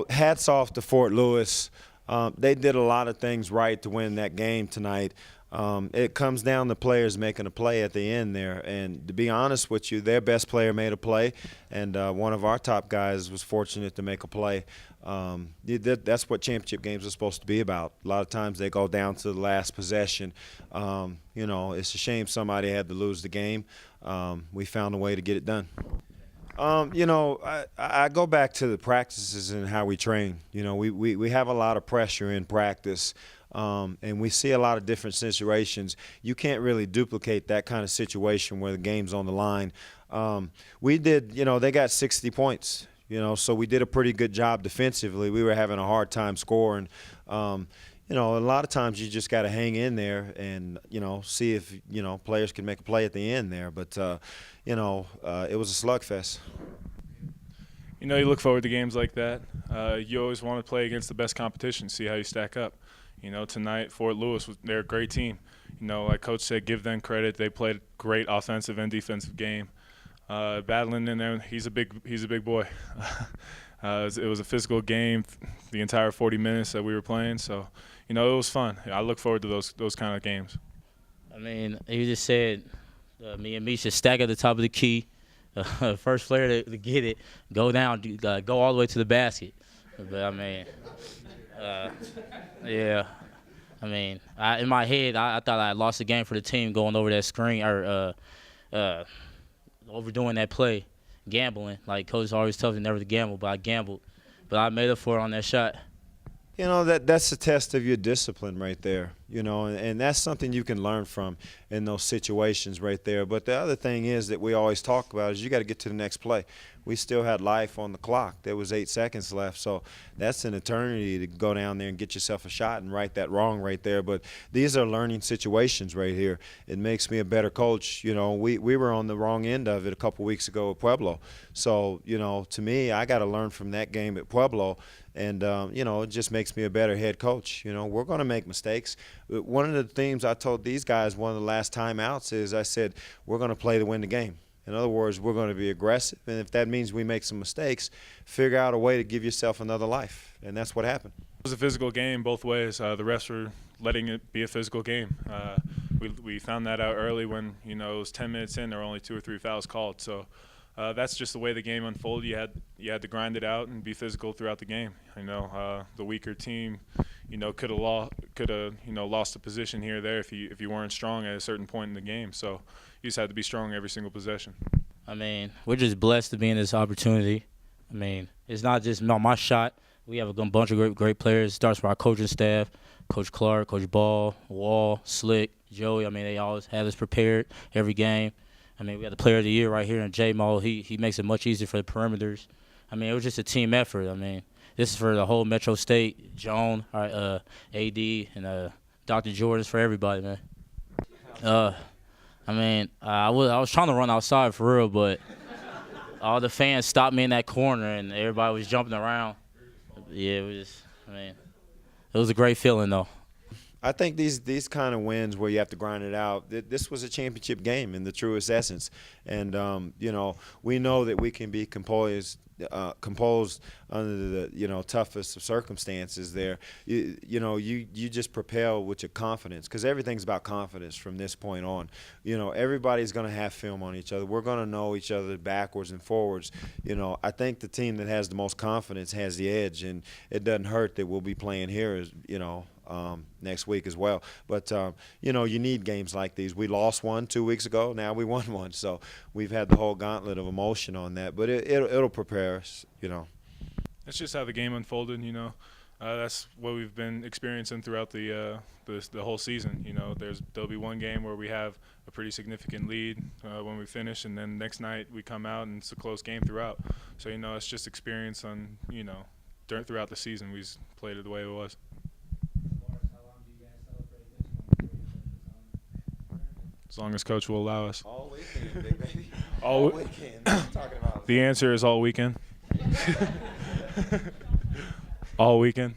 Hats off to Fort Lewis. They did a lot of things right to win that game tonight. It comes down to players making a play at the end there. And to be honest with you, their best player made a play, and one of our top guys was fortunate to make a play. That's what championship games are supposed to be about. A lot of times they go down to the last possession. It's a shame somebody had to lose the game. We found a way to get it done. I go back to the practices and how we train. We have a lot of pressure in practice, and we see a lot of different situations. You can't really duplicate that kind of situation where the game's on the line. They got 60 points, so we did a pretty good job defensively. We were having a hard time scoring. A lot of times you just got to hang in there and, see if, players can make a play at the end there. But, it was a slugfest. You look forward to games like that. You always want to play against the best competition, see how you stack up. Tonight, Fort Lewis, they're a great team. Like Coach said, give them credit. They played a great offensive and defensive game. Battling in there, he's a big boy. It was a physical game the entire 40 minutes that we were playing, so it was fun. I look forward to those kind of games. You just said me and me should stack at the top of the key. First player to get it, go down, go all the way to the basket. But yeah. In my head, I thought I lost the game for the team going over that screen or overdoing that play. Gambling, like Coach always tells me never to gamble, but I gambled. But I made up for it on that shot. That's a test of your discipline right there, and that's something you can learn from in those situations right there. But the other thing is that we always talk about is you got to get to the next play. We still had life on the clock. There was 8 seconds left, so that's an eternity to go down there and get yourself a shot and right that wrong right there. But these are learning situations right here. It makes me a better coach. We were on the wrong end of it a couple weeks ago at Pueblo. So, to me, I got to learn from that game at Pueblo. And, it just makes me a better head coach. We're going to make mistakes. One of the themes I told these guys one of the last timeouts is I said, we're going to play to win the game. In other words, we're going to be aggressive. And if that means we make some mistakes, figure out a way to give yourself another life. And that's what happened. It was a physical game both ways. The refs were letting it be a physical game. We found that out early when, it was 10 minutes in, there were only 2 or 3 fouls called. So that's just the way the game unfolded. You had to grind it out and be physical throughout the game. The weaker team, could have lost a position here or there if you weren't strong at a certain point in the game. So you just had to be strong every single possession. We're just blessed to be in this opportunity. It's not just my shot. We have a bunch of great players. It starts with our coaching staff, Coach Clark, Coach Ball, Wall, Slick, Joey. They always have us prepared every game. We got the player of the year right here in J-Mo. He makes it much easier for the perimeters. It was just a team effort. This is for the whole Metro State, Joan, our AD, and Dr. Jordan's for everybody, man. I was trying to run outside for real, but all the fans stopped me in that corner, and everybody was jumping around. Yeah, it was a great feeling, though. I think these kind of wins where you have to grind it out, this was a championship game in the truest essence. And, we know that we can be composed under the, toughest of circumstances there. You just propel with your confidence because everything's about confidence from this point on. Everybody's going to have film on each other. We're going to know each other backwards and forwards. I think the team that has the most confidence has the edge, and it doesn't hurt that we'll be playing here, next week as well. But, you need games like these. We lost one 2 weeks ago. Now we won one. So we've had the whole gauntlet of emotion on that. But it'll prepare us, That's just how the game unfolded, That's what we've been experiencing throughout the whole season. There'll be one game where we have a pretty significant lead when we finish, and then next night we come out and it's a close game throughout. So, it's just experience on, throughout the season. We just played it the way it was. As long as Coach will allow us. All weekend, big baby. All weekend. What are you talking about? The answer is all weekend. All weekend.